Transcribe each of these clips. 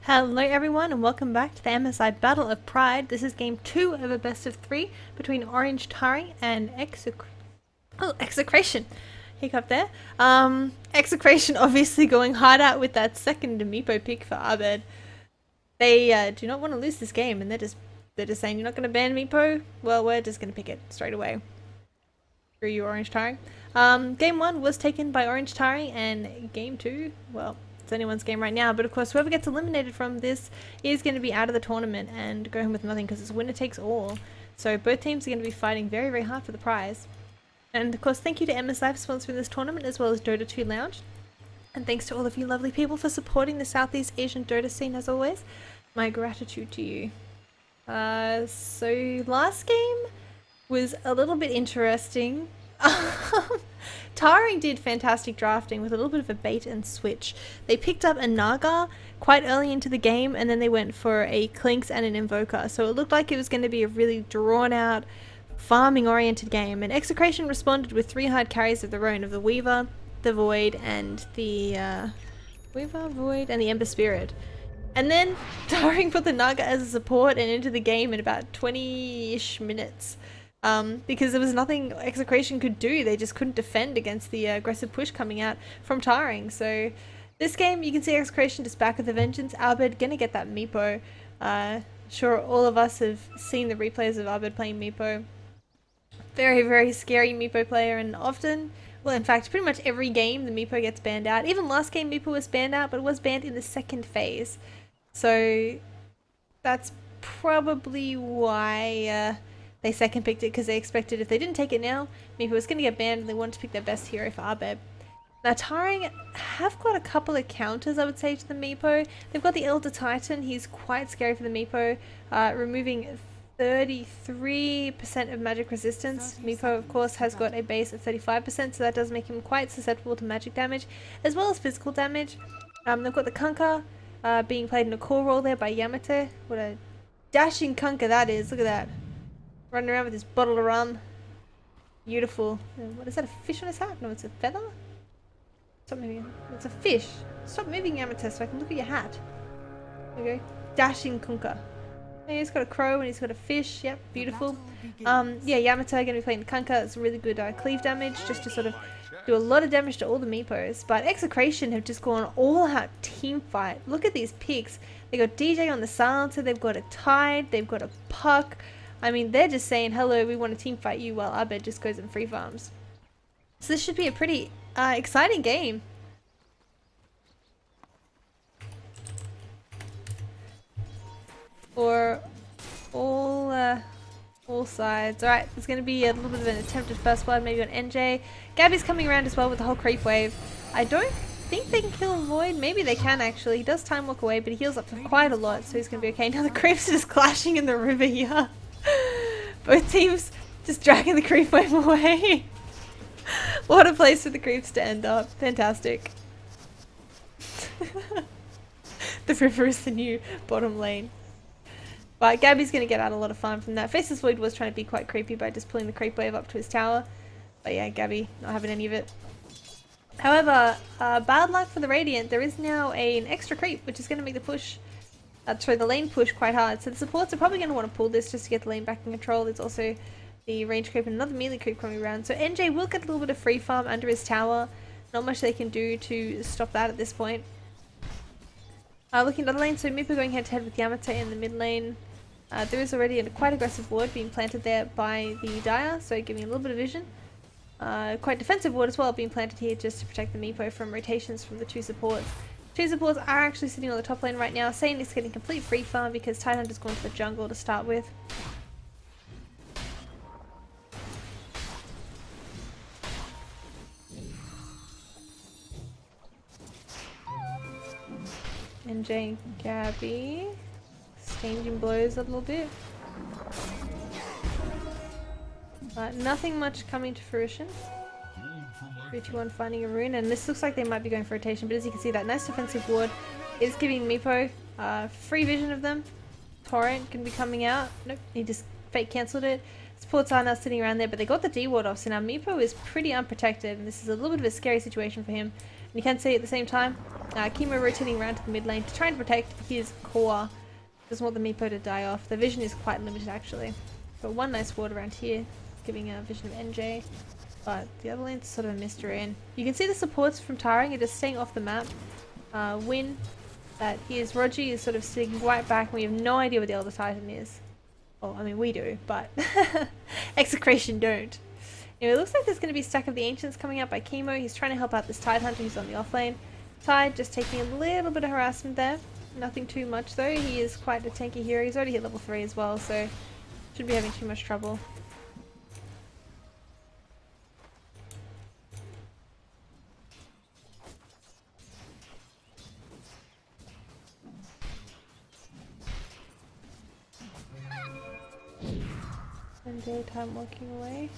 Hello everyone and welcome back to the MSI Battle of Pride. This is game 2 of a best of 3 between Orange Taring and Execration. Hiccup there. Execration obviously going hard out with that second Meepo pick for Abed. They do not want to lose this game and they're just saying, you're not going to ban Meepo? Well, we're just going to pick it straight away. Screw you, Orange Taring. Game 1 was taken by Orange Taring and game 2, well, it's anyone's game right now, but of course whoever gets eliminated from this is going to be out of the tournament and go home with nothing because it's winner takes all. So both teams are going to be fighting very, very hard for the prize. And of course thank you to MSI for sponsoring this tournament as well as Dota 2 Lounge. And thanks to all of you lovely people for supporting the Southeast Asian Dota scene as always. My gratitude to you. So last game was a little bit interesting. Taring did fantastic drafting with a little bit of a bait and switch. They picked up a Naga quite early into the game and then they went for a Clinks and an Invoker. So it looked like it was going to be a really drawn out, farming oriented game. And Execration responded with 3 hard carries of their own of the Weaver, the Void and the Ember Spirit. And then Taring put the Naga as a support and into the game in about 20-ish minutes. Because there was nothing Execration could do. They just couldn't defend against the aggressive push coming out from Taring. So this game, you can see Execration just back with a vengeance. Abed gonna get that Meepo. Sure, all of us have seen the replays of Abed playing Meepo. Very, very scary Meepo player, and often, well, in fact, pretty much every game the Meepo gets banned out. Even last game Meepo was banned out, but it was banned in the second phase. So that's probably why they second picked it, because they expected if they didn't take it now, Meepo was going to get banned and they wanted to pick their best hero for Abed. Now Taring have got a couple of counters, I would say, to the Meepo. They've got the Elder Titan. He's quite scary for the Meepo, removing 33% of magic resistance. Meepo, of course, has got a base of 35%, so that does make him quite susceptible to magic damage, as well as physical damage. They've got the Kunkka being played in a core role there by Yamate. What a dashing Kunkka that is, look at that. Running around with his bottle of rum. Beautiful. What is that, a fish on his hat? No, it's a feather? Stop moving. It's a fish. Stop moving, Yamate, so I can look at your hat. There we go. Dashing Kunkka. Yeah, he's got a crow and he's got a fish. Yep, beautiful. Yeah, Yamate going to be playing the Kunkka. It's really good cleave damage, just to sort of do a lot of damage to all the Meepos. But Execration have just gone all out team fight. Look at these picks. They got DJ on the silencer, they've got a Tide, they've got a Puck. I mean, they're just saying, hello, we want to team fight you, while Abed just goes and free farms. So this should be a pretty exciting game. For all sides. Alright, there's going to be a little bit of an attempted first blood, maybe on NJ. Gabby's coming around as well with the whole creep wave. I don't think they can kill Void. Maybe they can actually. He does time walk away, but he heals up for quite a lot, so he's going to be okay. Now the creeps are just clashing in the river here. Both teams just dragging the creep wave away. What a place for the creeps to end up. Fantastic. The river is the new bottom lane. But Gabby's going to get out a lot of fun from that. Faceless Void was trying to be quite creepy by just pulling the creep wave up to his tower. But yeah, Gabby not having any of it. However, bad luck for the Radiant. There is now an extra creep, which is going to make the push, sorry, the lane push quite hard. So the supports are probably going to want to pull this just to get the lane back in control. There's also the range creep and another melee creep coming around. So NJ will get a little bit of free farm under his tower. Not much they can do to stop that at this point. Looking at the lane, so Meepo going head to head with Yamate in the mid lane. There is already a quite aggressive ward being planted there by the Dire, so giving a little bit of vision. Quite defensive ward as well being planted here just to protect the Meepo from rotations from the 2 supports. 2 supports are actually sitting on the top lane right now. Sane is getting complete free farm because Tidehunter's gone to the jungle to start with. NJ and Gabby exchanging blows a little bit. But nothing much coming to fruition. 3-2-1 finding a rune, and this looks like they might be going for rotation, but as you can see, that nice defensive ward is giving Meepo free vision of them. Torrent can be coming out. Nope, he just fake cancelled it. Supports are now sitting around there, but they got the D ward off, so now Meepo is pretty unprotected, and this is a little bit of a scary situation for him. And you can see at the same time, Chemo rotating around to the mid lane to try and protect his core. Doesn't want the Meepo to die off. The vision is quite limited actually. Got one nice ward around here, giving a vision of NJ. But the other lane's sort of a mystery. And you can see the supports from Taring are just staying off the map. Win, that is Rogi is sort of sitting right back and we have no idea what the Elder Titan is. Well, I mean we do, but XctN don't. Anyway, it looks like there's going to be a stack of the Ancients coming out by Chemo. He's trying to help out this Tide Hunter who's on the off lane. Tide just taking a little bit of harassment there. Nothing too much though. He is quite a tanky hero. He's already hit level 3 as well, so shouldn't be having too much trouble. And daytime walking away.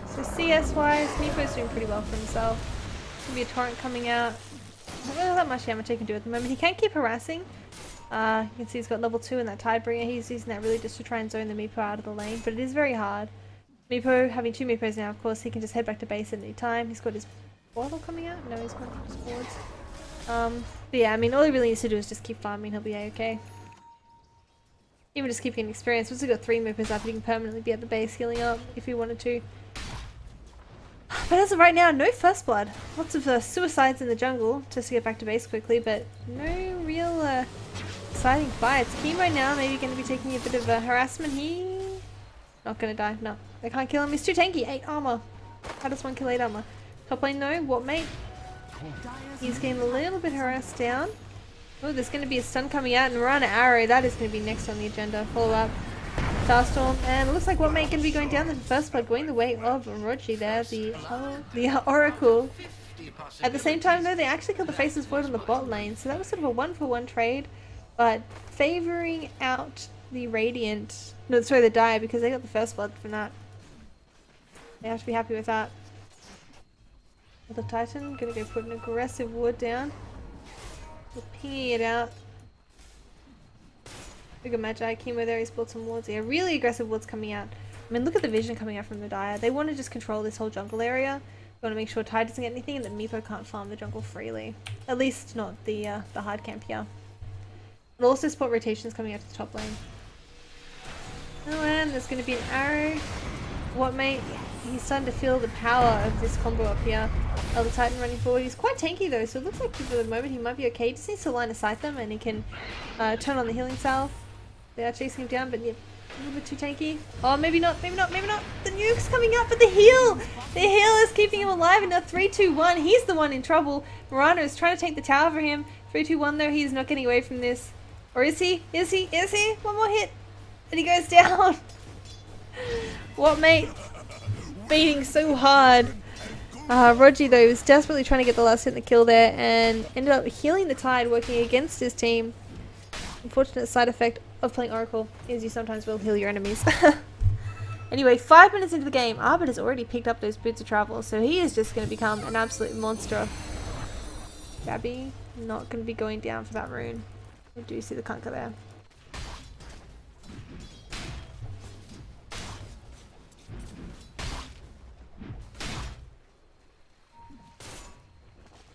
So CS wise, Meepo's doing pretty well for himself. There's gonna be a torrent coming out. Not really that much Yamato can do at the moment. He can keep harassing. You can see he's got level 2 in that Tidebringer. He's using that really just to try and zone the Meepo out of the lane, but it is very hard. Meepo, having 2 Meepos now, of course, he can just head back to base at any time. He's got his bottle coming out? No, he's got his boards. But yeah, I mean, all he really needs to do is just keep farming, he'll be a-okay. Even just keep getting experience. Once he's got 3 Meepos up, he can permanently be at the base healing up if he wanted to. But as of right now, no first blood. Lots of suicides in the jungle just to get back to base quickly, but no real exciting fights. Chemo now maybe going to be taking a bit of harassment. He not going to die. No, they can't kill him. He's too tanky. 8 armor. How does one kill 8 armor? Top lane, no. What, mate? He's getting a little bit harassed down. Oh, there's going to be a stun coming out, and Rana Arrow. That is going to be next on the agenda. Follow up. Starstorm, and it looks like what mate going to be going down the first blood, going the way of Rogi there, the Oracle. At the same time though, they actually killed the Faceless Void on the bot lane, so that was sort of a 1-for-1 trade, but favouring out the Radiant, no sorry the Dire, because they got the first blood from that. They have to be happy with that. The Titan, gonna go put an aggressive ward down. We're pinging it out. Bigger Magi, Chemo there, he's built some wards. Yeah, really aggressive wards coming out. I mean, look at the vision coming out from the Dire. They want to just control this whole jungle area. They want to make sure Tide doesn't get anything and that Meepo can't farm the jungle freely. At least not the hard camp here. And also spot rotations coming out to the top lane. Oh, and there's going to be an arrow. What mate? He's starting to feel the power of this combo up here. Elder Titan running forward. He's quite tanky though, so it looks like for the moment he might be okay. He just needs to line of sight them and he can turn on the healing salve. They are chasing him down, but yeah, a little bit too tanky. Oh, maybe not, maybe not, maybe not. The nuke's coming up, but the heal! The heal is keeping him alive, and now 3-2-1. He's the one in trouble. Murano is trying to take the tower for him. 3-2-1 though, he's not getting away from this. Or is he? Is he? Is he? One more hit. And he goes down. What mate? Beating so hard. Rogi though was desperately trying to get the last hit and the kill there, and ended up healing the Tide, working against his team. Unfortunate side effect of playing Oracle is you sometimes will heal your enemies. Anyway, 5 minutes into the game, Arbit has already picked up those boots of travel, so he is just going to become an absolute monster. Gabby, not going to be going down for that rune. I do see the Kunkka there.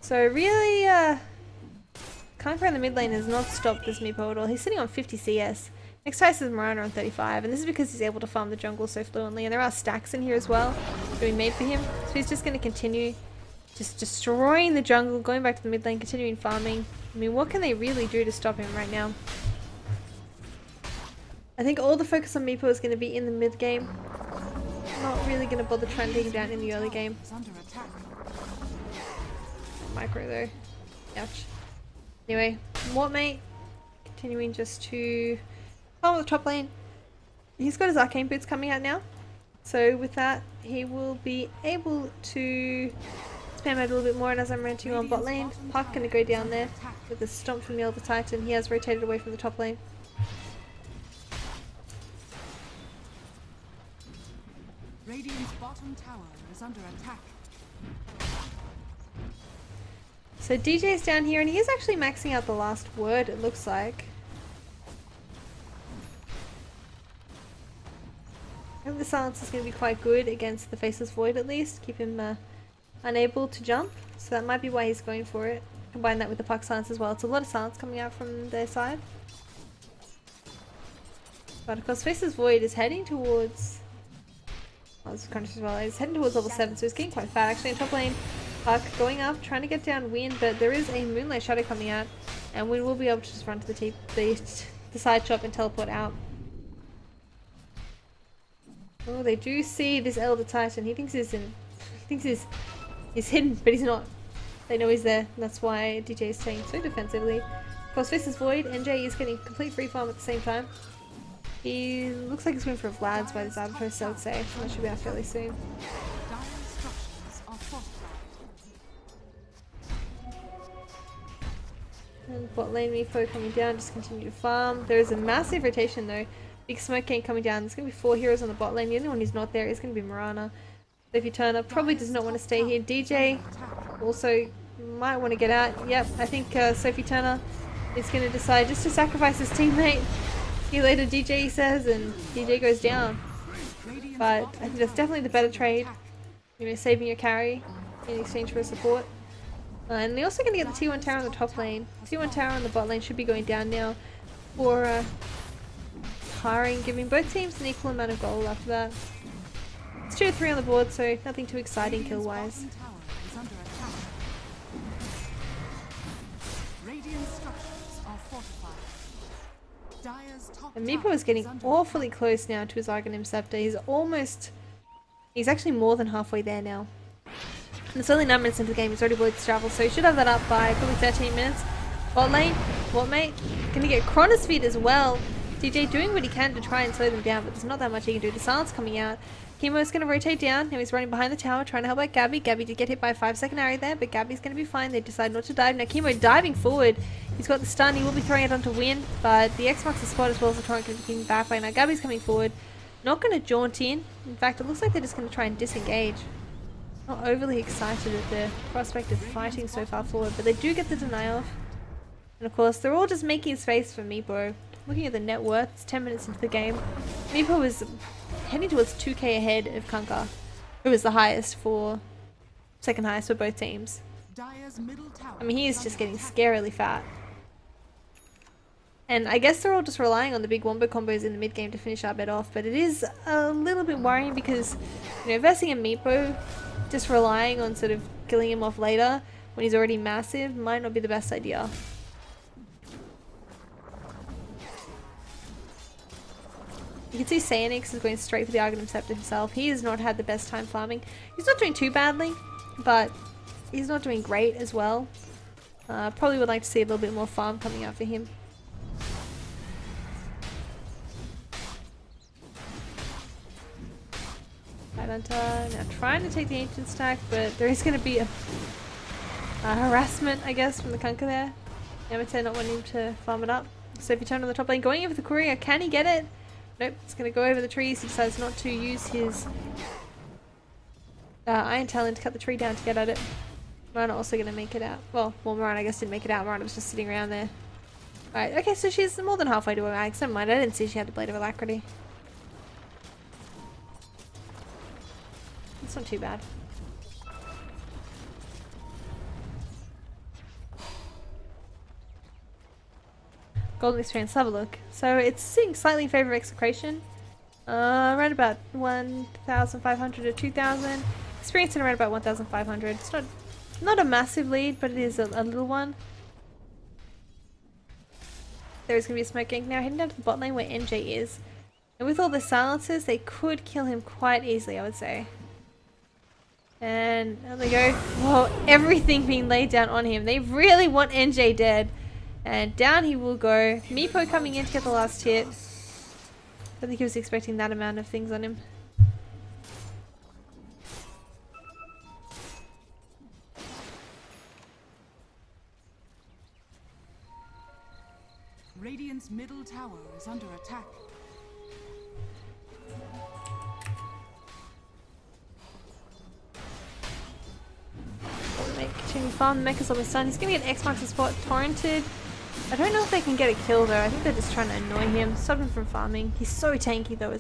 So really, Kunkka in the mid lane has not stopped this Meepo at all. He's sitting on 50 CS. Next highest is Mirana on 35, and this is because he's able to farm the jungle so fluently, and there are stacks in here as well being made for him. So he's just going to continue just destroying the jungle, going back to the mid lane, continuing farming. I mean, what can they really do to stop him right now? I think all the focus on Meepo is going to be in the mid game. Not really going to bother trying to take him down in the early game. Micro though. Ouch. Anyway, what mate? Continuing just to farm the top lane. He's got his arcane boots coming out now. So with that, he will be able to spam out a little bit more, and as I'm ranting on bot lane, Puck gonna go down there with a stomp from the Elder Titan. He has rotated away from the top lane. Radiant's bottom tower is under attack. So DJ's down here, and he is actually maxing out the last word, it looks like. think the silence is going to be quite good against the Faceless Void at least. Keep him unable to jump. So that might be why he's going for it. Combine that with the puck silence as well. It's a lot of silence coming out from their side. But of course Faceless Void is heading towards... Oh, this is conscious as well. He's heading towards level 7, so he's getting quite fat actually in top lane. Puck going up, trying to get down Win, but there is a Moonlight Shadow coming out. And Win will be able to just run to the side shop and teleport out. Oh, they do see this Elder Titan. He thinks he's hidden, but he's not. They know he's there, and that's why DJ is staying so defensively. Of course, Faceless Void, NJ is getting complete free farm at the same time. He looks like he's going for a Vlad's by this outpost, I would say. That should be out fairly soon. And bot lane Meepo coming down, just continue to farm. There is a massive rotation though. Big Smoke King coming down. There's going to be 4 heroes on the bot lane. The only one who's not there is going to be Mirana. So if you turn up, probably does not want to stay here. DJ also might want to get out. Yep, I think Sophie Turner is going to decide just to sacrifice his teammate. See you later, DJ, he says, and DJ goes down. But I think that's definitely the better trade. You know, saving your carry in exchange for support. And they're also going to get the T1 tower on the top lane. T1 tower on the bot lane should be going down now for Taring, giving both teams an equal amount of gold after that. It's 2-3 on the board, so nothing too exciting kill-wise. And Meepo is getting awfully close now to his Arcanum Scepter. He's actually more than halfway there now. And it's only 9 minutes into the game, he's already worked his travel, so he should have that up by probably 13 minutes. Bot lane, what mate? Gonna get Chronosphere as well. DJ doing what he can to try and slow them down, but there's not that much he can do. The silence coming out. Chemo's going to rotate down. Now he's running behind the tower, trying to help out Gabby. Gabby did get hit by a 5-second arrow there, but Gabby's going to be fine. They decide not to dive. Now Chemo diving forward. He's got the stun. He will be throwing it onto Win, but the X marks the spot as well as the torrent can be back by now. Gabby's coming forward. Not going to jaunt in. In fact, it looks like they're just going to try and disengage. Not overly excited at the prospect of fighting so far forward, but they do get the deny off. And of course, they're all just making space for Meepo. Looking at the net worth, it's 10 minutes into the game. Meepo is heading towards 2k ahead of Kunkka, who is the highest for, second highest for both teams. I mean, he is just getting scarily fat. And I guess they're all just relying on the big wombo combos in the mid game to finish our bet off, but it is a little bit worrying because, you know, versing a Meepo, just relying on sort of killing him off later when he's already massive might not be the best idea. You can see Sayanix is going straight for the Arcanum Scepter himself. He has not had the best time farming. He's not doing too badly, but he's not doing great as well. Probably would like to see a little bit more farm coming out for him. Hunter now trying to take the Ancient stack, but there is going to be a harassment, I guess, from the Kunkka there. Yamate not wanting to farm it up. So if you turn on the top lane, going in for the courier, can he get it? Nope, it's going to go over the trees. He decides not to use his Iron Talon to cut the tree down to get at it. Mirana also going to make it out. Well, Mirana I guess didn't make it out. Mirana was just sitting around there. Alright, okay, so she's more than halfway to her max. Never mind, I didn't see she had the Blade of Alacrity. It's not too bad. Golden experience, have a look. So it's sitting slightly in favour of Execration. Around about 1,500 to 2,000. Experience in around about 1,500. It's not a massive lead, but it is a little one. There's going to be a Smoke Gank now heading down to the bot lane where NJ is. And with all the silences, they could kill him quite easily, I would say. And there they go. Whoa, everything being laid down on him. They really want NJ dead. And down he will go. Meepo coming in to get the last hit. I think he was expecting that amount of things on him. Radiant's middle tower is under attack. Continue farm. The Mecha's almost done. He's going to get X marks the spot. Torrented. I don't know if they can get a kill though. I think they're just trying to annoy him. Stop him from farming. He's so tanky though.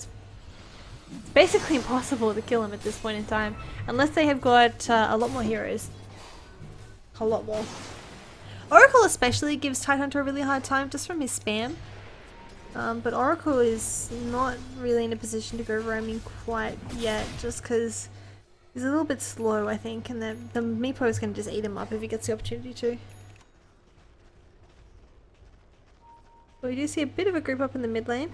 It's basically impossible to kill him at this point in time, unless they have got a lot more heroes. A lot more. Oracle especially gives Tidehunter a really hard time just from his spam. But Oracle is not really in a position to go roaming quite yet, just because he's a little bit slow, I think, and the Meepo is going to just eat him up if he gets the opportunity to. But we do see a bit of a group up in the mid lane.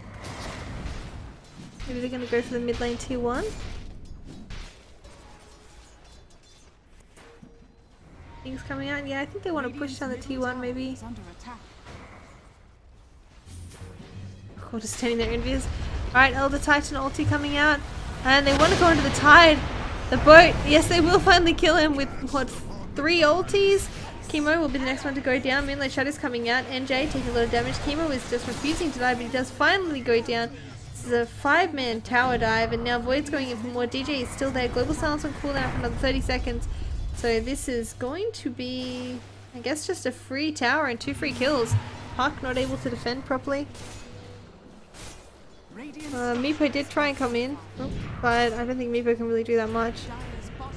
Maybe they're going to go for the mid lane tier 1. Things coming out. Yeah, I think they want to push down the tier 1 maybe. Cool, just standing there envious. Alright, Elder Titan ulti coming out. And they want to go into the tide. The boat. Yes, they will finally kill him with, what, 3 ultis? Chemo will be the next one to go down. Moonlight Shadow's coming out. NJ taking a lot of damage. Chemo is just refusing to die, but he does finally go down. This is a 5-man tower dive, and now Void's going in for more. DJ is still there. Global Silence on cooldown for another 30 seconds. So this is going to be, I guess, just a free tower and 2 free kills. Puck not able to defend properly. Meepo did try and come in, but I don't think Meepo can really do that much.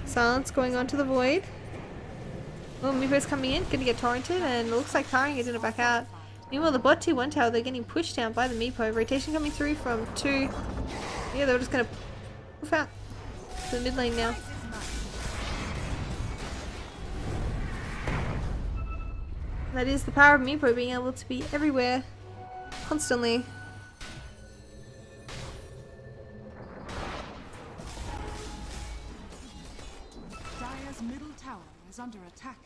Silence going on to the Void. Oh, Meepo's coming in, gonna get torrented, and it looks like Taring is gonna back out. Meanwhile, the bot tier 1 tower, they're getting pushed down by the Meepo. Rotation coming through from 2. Yeah, they're just gonna poof out to the mid lane now. That is the power of Meepo being able to be everywhere, constantly. Dire's middle tower is under attack.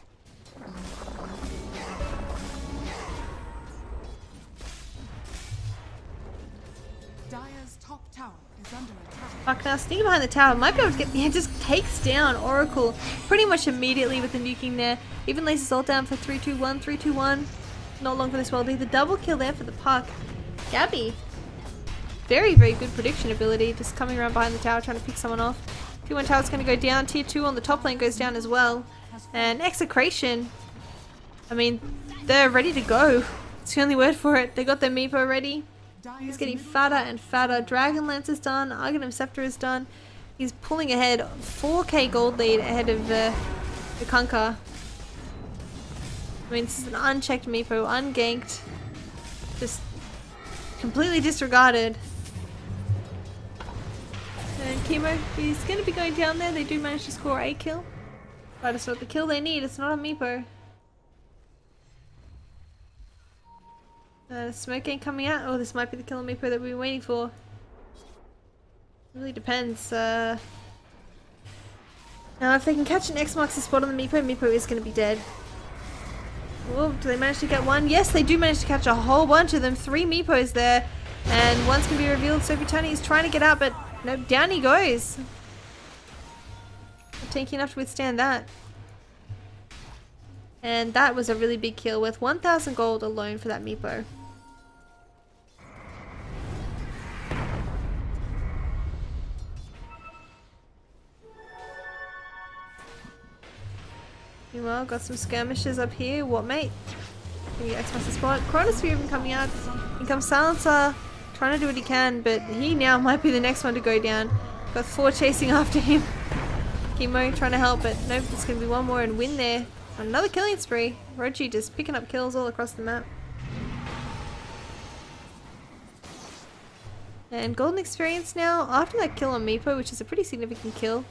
Dire's top tower is under attack. Fuck, now sneaking behind the tower might be able to get, yeah, just takes down Oracle pretty much immediately with the nuking there. Even lays his ult down for 3-2-1, 3-2-1. Not long for this world either. Double kill there for the Puck. Gabby. Very, very good prediction ability, just coming around behind the tower trying to pick someone off. Tier 1 tower's going to go down. Tier 2 on the top lane goes down as well. And XctN, I mean, they're ready to go. It's the only word for it. They got their Meepo ready. He's getting fatter and fatter. Dragonlance is done. Arcanum Scepter is done. He's pulling ahead. 4k gold lead ahead of the Kunkka. I mean, this is an unchecked Meepo, unganked. Just completely disregarded. And Chemo is going to be going down there. They do manage to score a kill. But it's not the kill they need. It's not a Meepo. Smoke ain't coming out. Oh, this might be the killer Meepo that we've been waiting for. It really depends. Now, if they can catch an X marks the spot on the Meepo, Meepo is going to be dead. Oh, do they manage to get one? Yes, they do manage to catch a whole bunch of them. 3 Meepos there. And one's going to be revealed. Sophie Tony is trying to get out, but nope, down he goes. Not tanky enough to withstand that. And that was a really big kill with 1,000 gold alone for that Meepo. Meanwhile, got some skirmishes up here. What, mate? Gonna get X-Master spot. Chronosphere even coming out. In comes Silencer, trying to do what he can, but he now might be the next one to go down. Got 4 chasing after him. Chemo trying to help, but nope, it's gonna be one more and win there. Another killing spree. Rochi just picking up kills all across the map. And golden experience now, after that kill on Meepo, which is a pretty significant kill.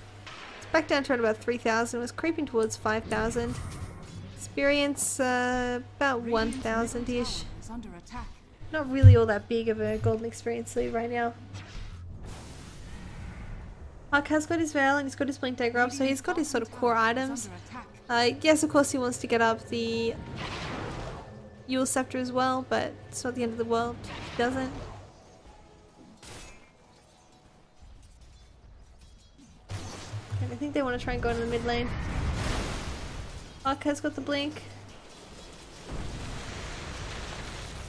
It's back down to around about 3,000, was creeping towards 5,000. Experience, about 1,000-ish. Not really all that big of a golden experience lead right now. Puck has got his Veil and he's got his Blink Dagger up, so he's got his sort of core items. Yes, of course he wants to get up the Yule Scepter as well, but it's not the end of the world. He doesn't. And I think they want to try and go into the mid lane. Puck has got the Blink.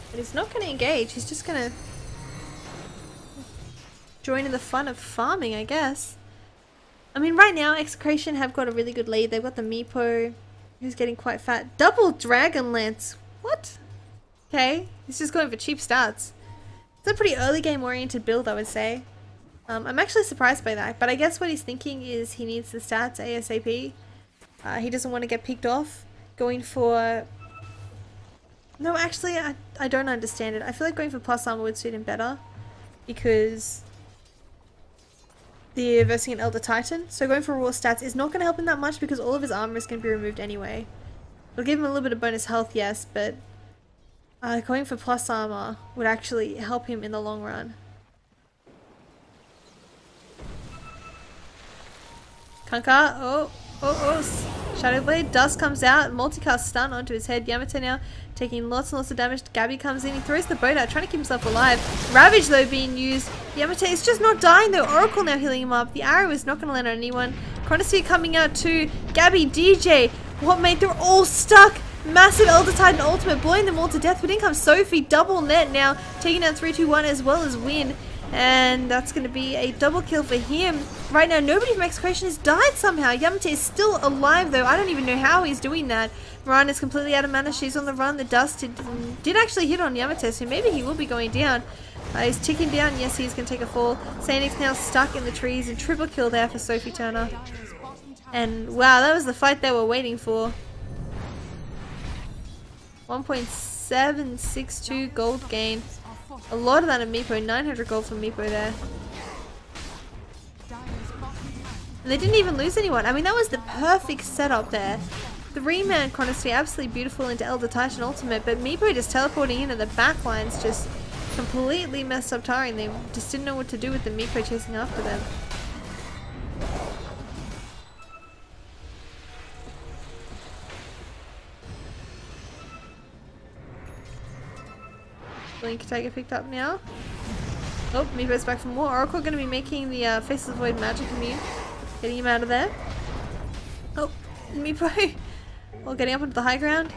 But he's not going to engage, he's just going to join in the fun of farming, I guess. I mean, right now, XctN have got a really good lead. They've got the Meepo, who's getting quite fat. Double Dragon Lance. What? Okay, he's just going for cheap stats. It's a pretty early game oriented build, I would say. I'm actually surprised by that, but I guess what he's thinking is he needs the stats ASAP. He doesn't want to get picked off. Going for... No, actually, I don't understand it. I feel like going for plus armor would suit him better because they're versing an Elder Titan. So going for raw stats is not going to help him that much because all of his armor is going to be removed anyway. It'll give him a little bit of bonus health, yes, but going for plus armor would actually help him in the long run. Kanka, oh, Shadow Blade, dust comes out, multicast stun onto his head. Yamato now taking lots and lots of damage. Gabby comes in, he throws the boat out, trying to keep himself alive. Ravage though being used. Yamato is just not dying though. Oracle now healing him up. The arrow is not going to land on anyone. Chronosphere coming out too. Gabby, DJ, what mate? They're all stuck. Massive Elder Titan ultimate, blowing them all to death. But in comes Sophie, double net now, taking down 3-2-1 as well as Win. And that's going to be a double kill for him. Right now, nobody from XctN has died somehow. Yamate is still alive, though. I don't even know how he's doing that. Moran is completely out of mana. She's on the run. The dust did actually hit on Yamate, so maybe he will be going down. He's ticking down. Yes, he's going to take a fall. Sanix now stuck in the trees, and triple kill there for Sophie Turner. And wow, that was the fight they were waiting for. 1.762 gold gain. A lot of that in Meepo, 900 gold from Meepo there. And they didn't even lose anyone. I mean, that was the perfect setup there. 3-man Chronosphere, absolutely beautiful into Elder Titan Ultimate, but Meepo just teleporting in and the backlines just completely messed up Taring. They just didn't know what to do with the Meepo chasing after them. Blink Tiger picked up now. Oh, Meepo's back for more. Oracle going to be making the Faceless Void magic immune. Getting him out of there. Oh, Meepo. Well, getting up onto the high ground.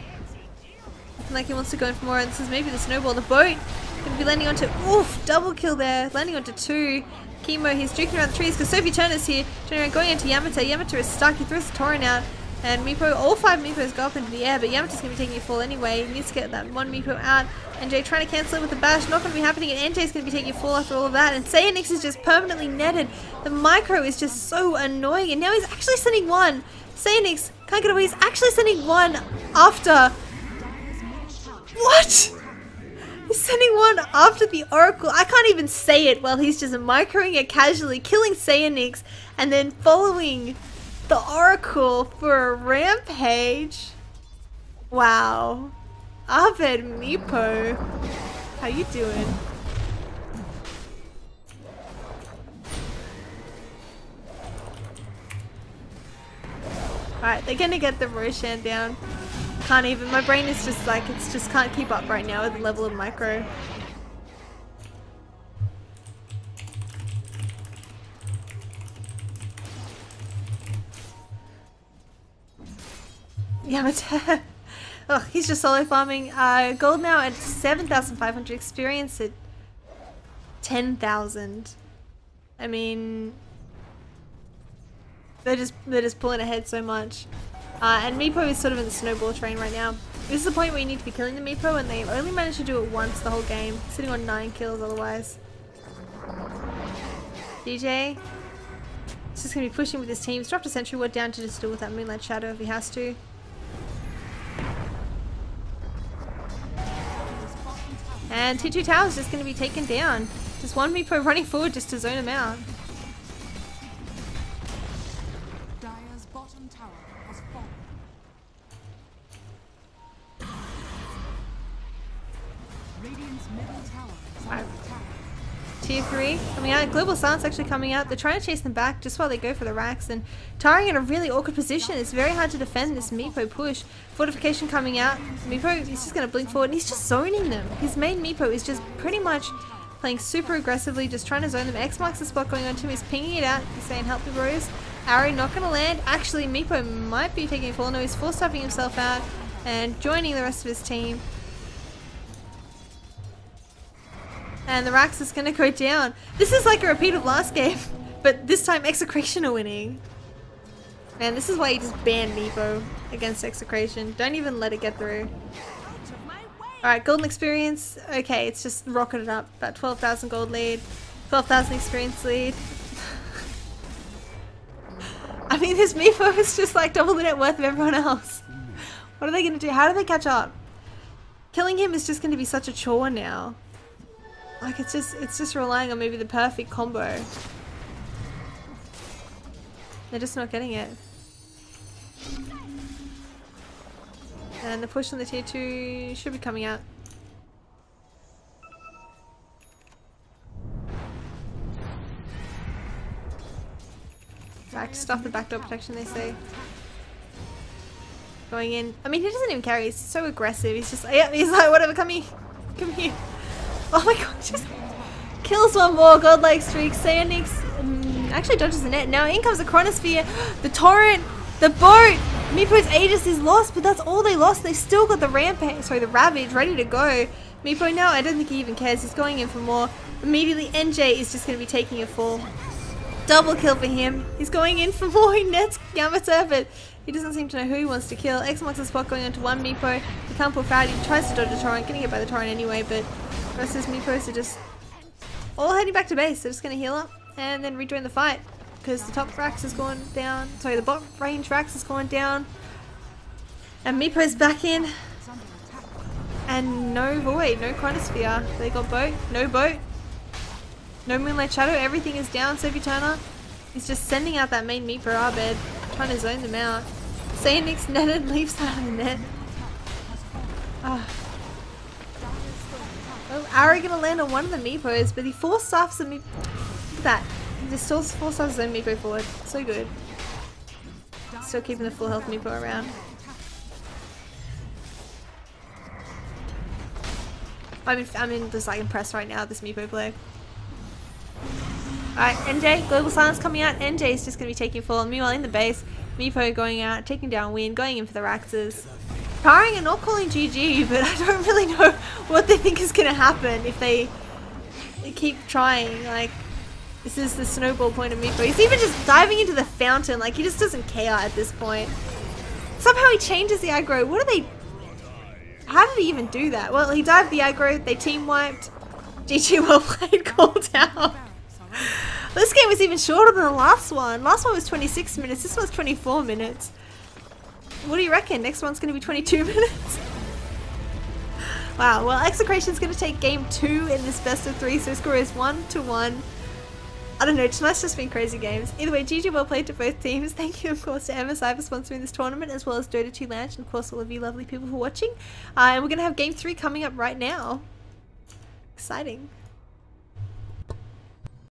Looking like he wants to go in for more. And this is maybe the snowball. The boat going to be landing onto... Oof, double kill there. Landing onto 2. Chemo, he's streaking around the trees because Sophie Turner's here. Turning around, going into Yamato. Yamato is stuck. He throws the Torrent out. And Meepo, all 5 Meepos go up into the air, but Yamato's going to be taking a fall anyway. He needs to get that one Meepo out. NJ trying to cancel it with the bash, not going to be happening, and NJ's going to be taking a fall after all of that. And Sayanix is just permanently netted. The micro is just so annoying, and now he's actually sending one. Sayanix can't get away, he's actually sending one after... What? He's sending one after the Oracle. I can't even say it while he's just microing it casually, killing Sayanix, and then following the Oracle for a rampage. Wow. Aved Meepo. How you doing? Alright, they're gonna get the Roshan down. Can't even, my brain is just like, it's just can't keep up right now with the level of micro. Yamato. Oh, he's just solo farming. Gold now at 7,500, experience at 10,000. I mean, they're just pulling ahead so much. And Meepo is sort of in the snowball train right now. This is the point where you need to be killing the Meepo, and they've only managed to do it once the whole game, sitting on 9 kills otherwise. DJ, he's just gonna be pushing with his team. He's dropped a sentry ward down to just deal with that Moonlight Shadow if he has to. And T2 Tower is just going to be taken down. Just one Meepo running forward just to zone him out. Dire's bottom tower has fallen. Radiant's middle tower is under attack. Tier 3 coming out. Global Silence actually coming out. They're trying to chase them back just while they go for the racks. And Taring in a really awkward position. It's very hard to defend this Meepo push. Fortification coming out. Meepo, he's just going to blink forward and he's just zoning them. His main Meepo is just pretty much playing super aggressively, just trying to zone them. X marks the spot going on to him. He's pinging it out. He's saying, help me bros. Arrow not going to land. Actually, Meepo might be taking a fall. No, he's force-stuffing himself out and joining the rest of his team. And the Rax is going to go down. This is like a repeat of last game, but this time XctN are winning. Man, this is why you just ban Meepo against XctN. Don't even let it get through. Alright, golden experience. Okay, it's just rocketed up. About 12,000 gold lead. 12,000 experience lead. I mean, this Meepo is just like double the net worth of everyone else. What are they going to do? How do they catch up? Killing him is just going to be such a chore now. Like, it's just relying on maybe the perfect combo. They're just not getting it. And the push on the tier 2 should be coming out. Back stuff the backdoor protection, they say. Going in. I mean, he doesn't even carry. He's so aggressive. He's just, yeah, he's like, whatever, come here. Come here. Oh my god, just kills one more. Godlike streak. Sayanix actually dodges the net. Now in comes the Chronosphere, the Torrent, the boat. Meepo's Aegis is lost, but that's all they lost. They still got the Rampage, sorry, the Ravage ready to go. Meepo now, I don't think he even cares. He's going in for more. Immediately, NJ is just going to be taking a fall. Double kill for him. He's going in for more. He nets Yamata, but he doesn't seem to know who he wants to kill. X marks the spot going on to one Meepo. He can't pull forward. He tries to dodge the Torrent. Getting hit by the Torrent anyway, but the rest of his Meepos are just all heading back to base. They're just going to heal up and then rejoin the fight because the top Rax has gone down. Sorry, the bot range Rax has gone down. And Meepo's back in. And no Void, no Chronosphere. They got boat, no boat. No Moonlight Shadow, everything is down. Sophie Turner is just sending out that main Meepo Arbed, trying to zone them out. Sayanix netted, leaves out of the net. Oh, Ari gonna land on one of the Meepos, but he force staffs the Meepo. Look at that. He just still force staffs his own Meepo forward. So good. Still keeping the full health Meepo around. I'm just like impressed right now with this Meepo play. Alright, NJ, Global Silence coming out. NJ is just going to be taking full. Meanwhile, in the base, Meepo going out, taking down Win, going in for the Raxes. Taring and not calling GG, but I don't really know what they think is going to happen if they keep trying. Like, this is the snowball point of Meepo. He's even just diving into the fountain. Like, he just doesn't care at this point. Somehow he changes the aggro. What are they... How did he even do that? Well, he dived the aggro, they team wiped. GG, well played, called out. This game was even shorter than the last one. Last one was 26 minutes, this one's 24 minutes. What do you reckon? Next one's going to be 22 minutes? Wow, well, XctN's going to take game 2 in this best of 3, so score is 1-1. I don't know, tonight's just been crazy games. Either way, GG, well played to both teams. Thank you, of course, to MSI for sponsoring this tournament, as well as Dota 2 Lounge, and of course all of you lovely people for watching. And we're going to have game 3 coming up right now. Exciting.